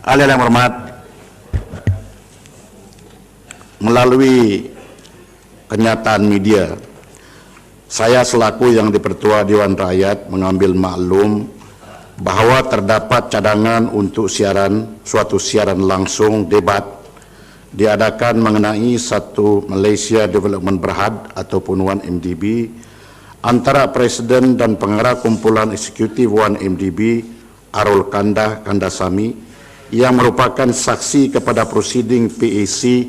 Ahli yang hormat, melalui kenyataan media, saya selaku yang dipertua Dewan Rakyat mengambil maklum bahwa terdapat cadangan untuk suatu siaran langsung debat diadakan mengenai satu Malaysia Development Berhad ataupun 1MDB antara Presiden dan Pengarah Kumpulan Eksekutif 1MDB Arul Kandasamy yang merupakan saksi kepada prosiding PAC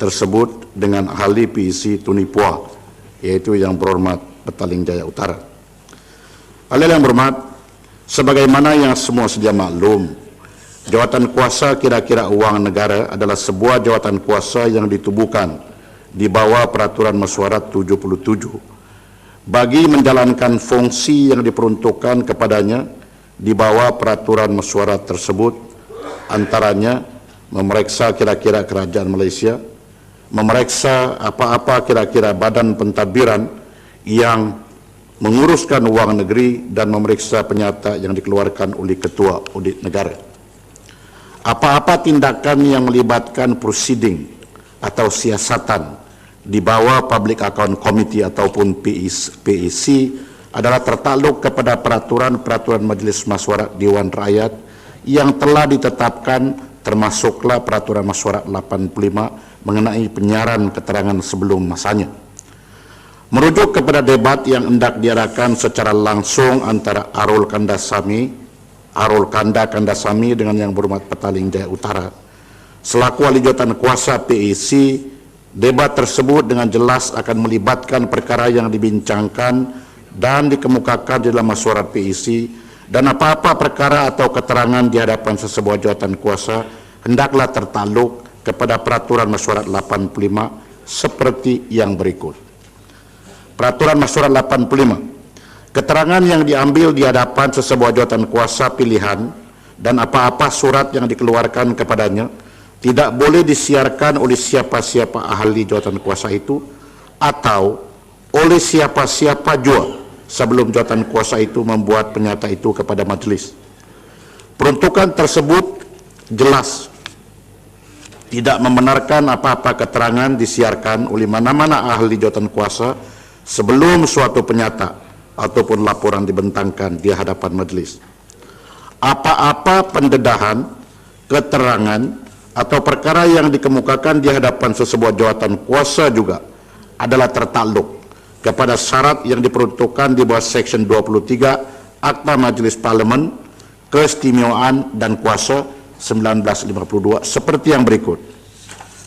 tersebut dengan ahli PAC Tunipua, yaitu yang berhormat Petaling Jaya Utara. Ahli yang berhormat, sebagaimana yang semua sedia maklum, jawatan kuasa kira-kira wang negara adalah sebuah jawatan kuasa yang ditubuhkan di bawah Peraturan Mesyuarat 77 bagi menjalankan fungsi yang diperuntukkan kepadanya di bawah peraturan mesyuarat tersebut, antaranya memeriksa kira-kira kerajaan Malaysia, memeriksa apa-apa kira-kira badan pentadbiran yang menguruskan wang negeri, dan memeriksa penyata yang dikeluarkan oleh Ketua Audit Negara. Apa-apa tindakan yang melibatkan proceeding atau siasatan di bawah Public Account Committee ataupun PAC adalah tertakluk kepada peraturan-peraturan Majlis Mesyuarat Dewan Rakyat yang telah ditetapkan, termasuklah Peraturan Mesyuarat 85 mengenai penyiaran keterangan sebelum masanya. Merujuk kepada debat yang hendak diadakan secara langsung antara Arul Kandasamy dengan yang berhormat Petaling Jaya Utara selaku ahli jawatan kuasa PAC, debat tersebut dengan jelas akan melibatkan perkara yang dibincangkan dan dikemukakan di dalam mesyuarat PAC, dan apa-apa perkara atau keterangan di hadapan sesebuah jawatan kuasa hendaklah tertakluk kepada Peraturan Mesyuarat 85 seperti yang berikut. Peraturan Mesyuarat 85, keterangan yang diambil di hadapan sesebuah jawatan kuasa pilihan dan apa-apa surat yang dikeluarkan kepadanya tidak boleh disiarkan oleh siapa-siapa ahli jawatan kuasa itu atau oleh siapa-siapa jua sebelum jawatan kuasa itu membuat penyata itu kepada majlis. Peruntukan tersebut jelas tidak membenarkan apa-apa keterangan disiarkan oleh mana-mana ahli jawatan kuasa sebelum suatu penyata ataupun laporan dibentangkan di hadapan majlis. Apa-apa pendedahan, keterangan atau perkara yang dikemukakan di hadapan sesebuah jawatan kuasa juga adalah tertakluk kepada syarat yang diperuntukkan di bawah Seksyen 23 Akta Majelis Parlimen Keistimewaan dan Kuasa 1952 seperti yang berikut.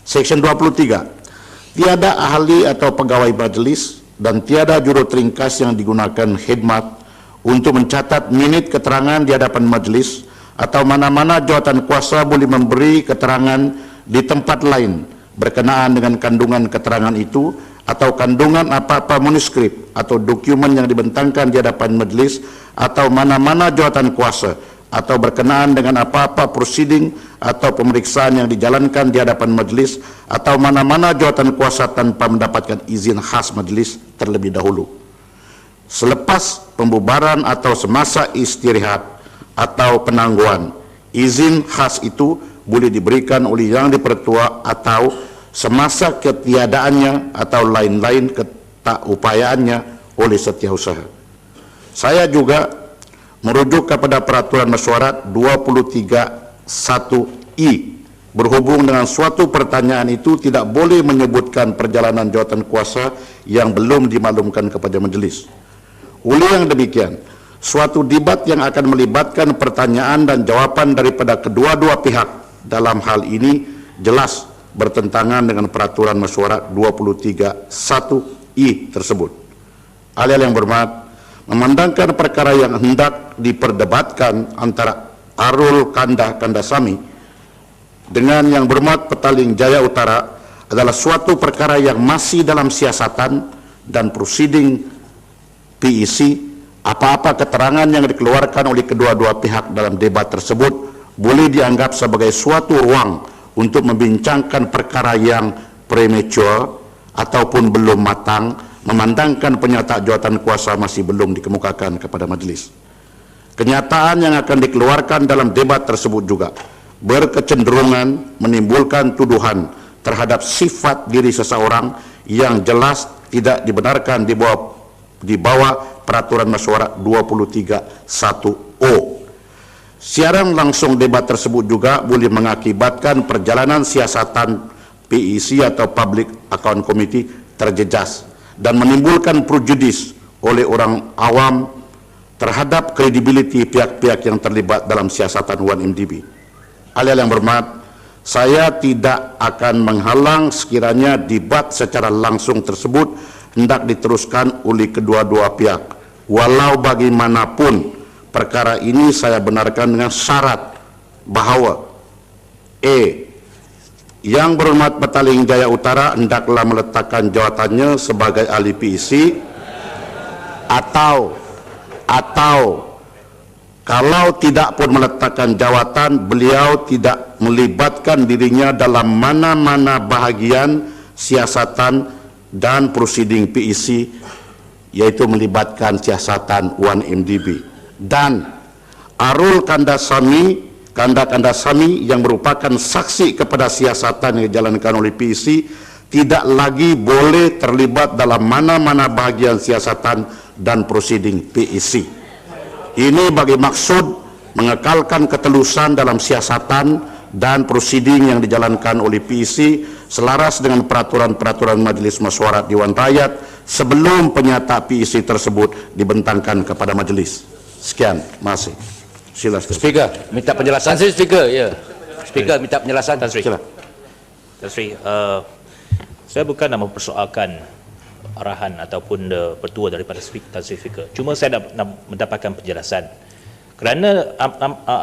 Seksyen 23, tiada ahli atau pegawai majelis dan tiada juru ringkas yang digunakan khidmat untuk mencatat minit keterangan di hadapan majelis atau mana-mana jawatan kuasa boleh memberi keterangan di tempat lain berkenaan dengan kandungan keterangan itu atau kandungan apa-apa manuskrip atau dokumen yang dibentangkan di hadapan majelis atau mana-mana jawatan kuasa atau berkenaan dengan apa-apa proceeding atau pemeriksaan yang dijalankan di hadapan majelis atau mana-mana jawatan kuasa tanpa mendapatkan izin khas majelis terlebih dahulu. Selepas pembubaran atau semasa istirahat atau penangguhan, izin khas itu boleh diberikan oleh yang dipertua atau semasa ketiadaannya atau lain-lain ketaupayaannya oleh setiausaha. Saya juga merujuk kepada Peraturan Mesyuarat 23(1)I berhubung dengan suatu pertanyaan itu tidak boleh menyebutkan perjalanan jawatan kuasa yang belum dimaklumkan kepada majelis. Oleh yang demikian, suatu debat yang akan melibatkan pertanyaan dan jawapan daripada kedua-dua pihak dalam hal ini jelas bertentangan dengan Peraturan Mesyuarat 23(1)I tersebut. Ahli yang berhormat, memandangkan perkara yang hendak diperdebatkan antara Arul Kandasamy dengan yang berhormat Petaling Jaya Utara adalah suatu perkara yang masih dalam siasatan dan proceeding PAC, apa-apa keterangan yang dikeluarkan oleh kedua-dua pihak dalam debat tersebut boleh dianggap sebagai suatu ruang untuk membincangkan perkara yang premature ataupun belum matang, memandangkan penyata jawatan kuasa masih belum dikemukakan kepada majelis. Kenyataan yang akan dikeluarkan dalam debat tersebut juga berkecenderungan menimbulkan tuduhan terhadap sifat diri seseorang yang jelas tidak dibenarkan di bawah Peraturan Mesyuarat 23(1)O. Siaran langsung debat tersebut juga boleh mengakibatkan perjalanan siasatan PEC atau Public Account Committee terjejas dan menimbulkan prejudis oleh orang awam terhadap kredibiliti pihak-pihak yang terlibat dalam siasatan 1MDB. Ahli yang berhormat, saya tidak akan menghalang sekiranya debat secara langsung tersebut hendak diteruskan oleh kedua-dua pihak. Walau bagaimanapun, perkara ini saya benarkan dengan syarat bahawa Yang Berhormat Petaling Jaya Utara hendaklah meletakkan jawatannya sebagai ahli PEC atau kalau tidak pun meletakkan jawatan, beliau tidak melibatkan dirinya dalam mana-mana bahagian siasatan dan prosiding PEC, yaitu melibatkan siasatan 1MDB. Dan Arul Kandasamy yang merupakan saksi kepada siasatan yang dijalankan oleh PEC tidak lagi boleh terlibat dalam mana-mana bahagian siasatan dan prosiding PEC. Ini bagi maksud mengekalkan ketelusan dalam siasatan dan prosiding yang dijalankan oleh PEC selaras dengan peraturan-peraturan Majelis Mesyuarat Dewan Rakyat sebelum penyata PEC tersebut dibentangkan kepada Majelis. Sekian, masih. Silakan. Speaker, minta penjelasan. Tan Sri Speaker, ya. Speaker minta penjelasan. Tan Sri. Tan Sri, saya bukan nak mempersoalkan arahan ataupun pertua daripada Tan Sri Speaker. Cuma saya nak mendapatkan penjelasan. Kerana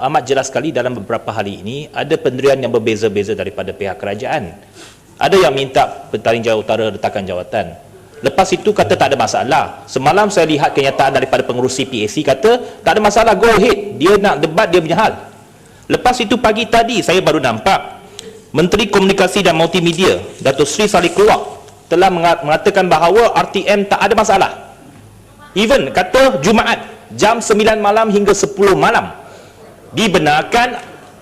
amat jelas sekali dalam beberapa hari ini ada pendirian yang berbeza-beza daripada pihak kerajaan. Ada yang minta Petaling Jaya Utara letakkan jawatan. Lepas itu kata tak ada masalah. Semalam saya lihat kenyataan daripada pengerusi PAC kata tak ada masalah, go ahead. Dia nak debat, dia punya hal. Lepas itu pagi tadi saya baru nampak Menteri Komunikasi dan Multimedia Datuk Seri Saleh Keluak telah mengatakan bahawa RTM tak ada masalah. Even kata Jumaat jam 9 malam hingga 10 malam dibenarkan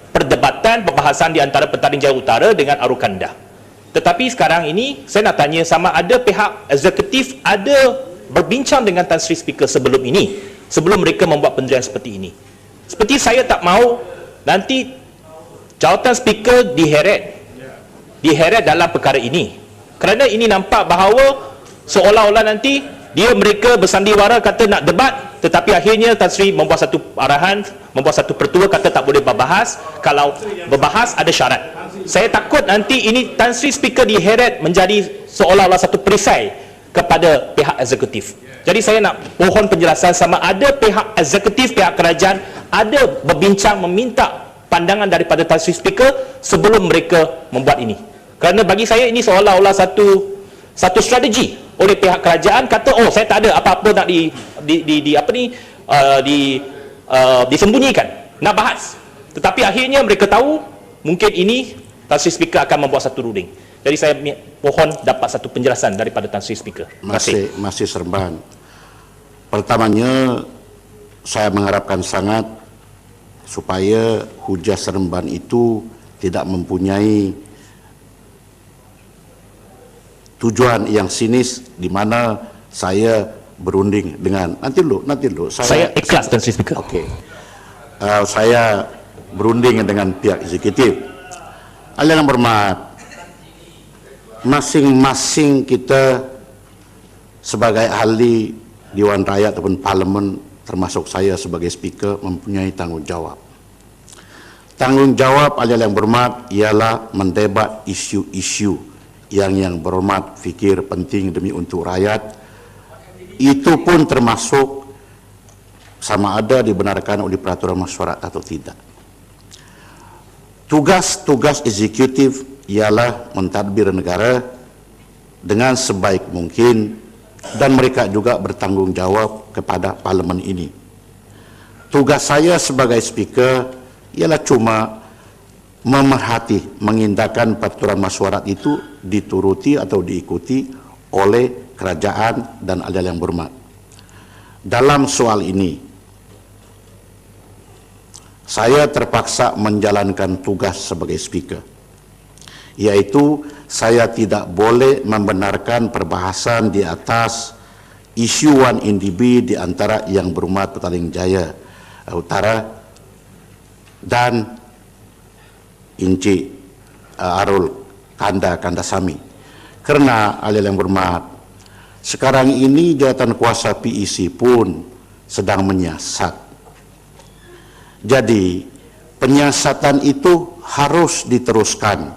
perdebatan perbahasan di antara Petaling Jaya Utara dengan Arukanda. Tetapi sekarang ini saya nak tanya sama ada pihak eksekutif ada berbincang dengan Tan Sri Speaker sebelum ini, sebelum mereka membuat pendirian seperti ini. Seperti saya tak mahu nanti jawatan Speaker diheret dalam perkara ini, kerana ini nampak bahawa seolah-olah nanti mereka bersandiwara kata nak debat, tetapi akhirnya Tan Sri membuat satu arahan, membuat satu pertua kata tak boleh berbahas, kalau berbahas ada syarat. Saya takut nanti ini Tan Sri Speaker diheret menjadi seolah-olah satu perisai kepada pihak eksekutif. Jadi saya nak mohon penjelasan sama ada pihak eksekutif, pihak kerajaan ada berbincang meminta pandangan daripada Tan Sri Speaker sebelum mereka membuat ini. Kerana bagi saya ini seolah-olah satu strategi oleh pihak kerajaan kata oh saya tak ada apa-apa nak disembunyikan, nak bahas. Tetapi akhirnya mereka tahu mungkin ini Tan Sri Speaker akan membuat satu ruling. Jadi saya mohon dapat satu penjelasan daripada Tan Sri Speaker. Masih Seremban. Pertamanya saya mengharapkan sangat supaya hujah Seremban itu tidak mempunyai tujuan yang sinis di mana saya berunding dengan nanti dulu saya ikhlas Tan Sri Speaker. Okey. Saya berunding dengan pihak eksekutif. Ahli yang berhormat, masing-masing kita sebagai ahli Dewan Rakyat ataupun Parlimen, termasuk saya sebagai Speaker, mempunyai tanggungjawab. Tanggungjawab ahli yang berhormat ialah mendebat isu-isu yang berhormat fikir penting demi untuk rakyat. Itu pun termasuk sama ada dibenarkan oleh peraturan mesyuarat atau tidak. Tugas-tugas eksekutif ialah mentadbir negara dengan sebaik mungkin dan mereka juga bertanggungjawab kepada Parlimen ini. Tugas saya sebagai Speaker ialah cuma memerhati, mengindahkan peraturan mesyuarat itu dituruti atau diikuti oleh kerajaan dan ahli yang berhormat. Dalam soal ini, saya terpaksa menjalankan tugas sebagai speaker, yaitu saya tidak boleh membenarkan perbahasan di atas isu 1NDB di antara Yang Berhormat Petaling Jaya Utara dan Encik Arul Kandasamy. Kerana ahli yang berhormat, sekarang ini jawatan kuasa PEC pun sedang menyiasat. Jadi penyiasatan itu harus diteruskan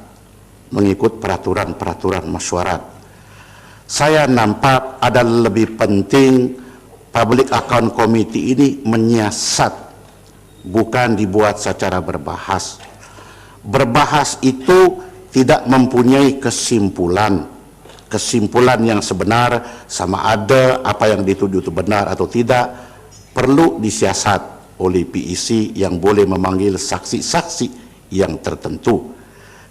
mengikut peraturan-peraturan mesyuarat. Saya nampak ada lebih penting Public Account Committee ini menyiasat, bukan dibuat secara berbahas. Berbahas itu tidak mempunyai kesimpulan yang sebenar, sama ada apa yang dituju itu benar atau tidak, perlu disiasat oleh PEC yang boleh memanggil saksi-saksi yang tertentu.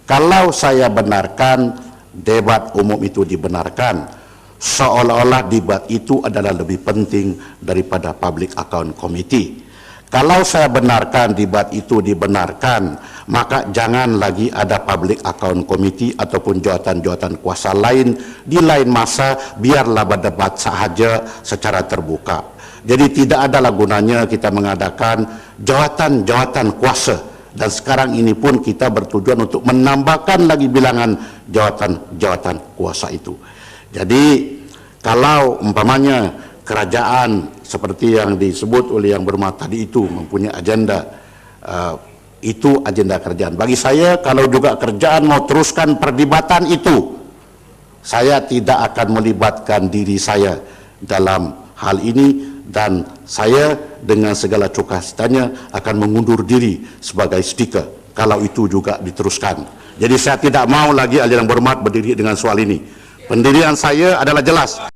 Kalau saya benarkan debat umum itu dibenarkan, seolah-olah debat itu adalah lebih penting daripada Public Account Committee. Kalau saya benarkan debat itu dibenarkan, maka jangan lagi ada Public Account Committee ataupun jawatan-jawatan kuasa lain di lain masa, biarlah berdebat sahaja secara terbuka. Jadi tidak adalah gunanya kita mengadakan jawatan-jawatan kuasa, dan sekarang ini pun kita bertujuan untuk menambahkan lagi bilangan jawatan-jawatan kuasa itu. Jadi kalau umpamanya kerajaan seperti yang disebut oleh Yang Berhormat tadi itu mempunyai agenda, itu agenda kerajaan. Bagi saya, kalau juga kerajaan mau teruskan perdebatan itu, saya tidak akan melibatkan diri saya dalam hal ini, dan saya dengan segala cukacitanya akan mengundur diri sebagai speaker kalau itu juga diteruskan. Jadi saya tidak mau lagi ahli yang berhormat berdiri dengan soal ini. Pendirian saya adalah jelas.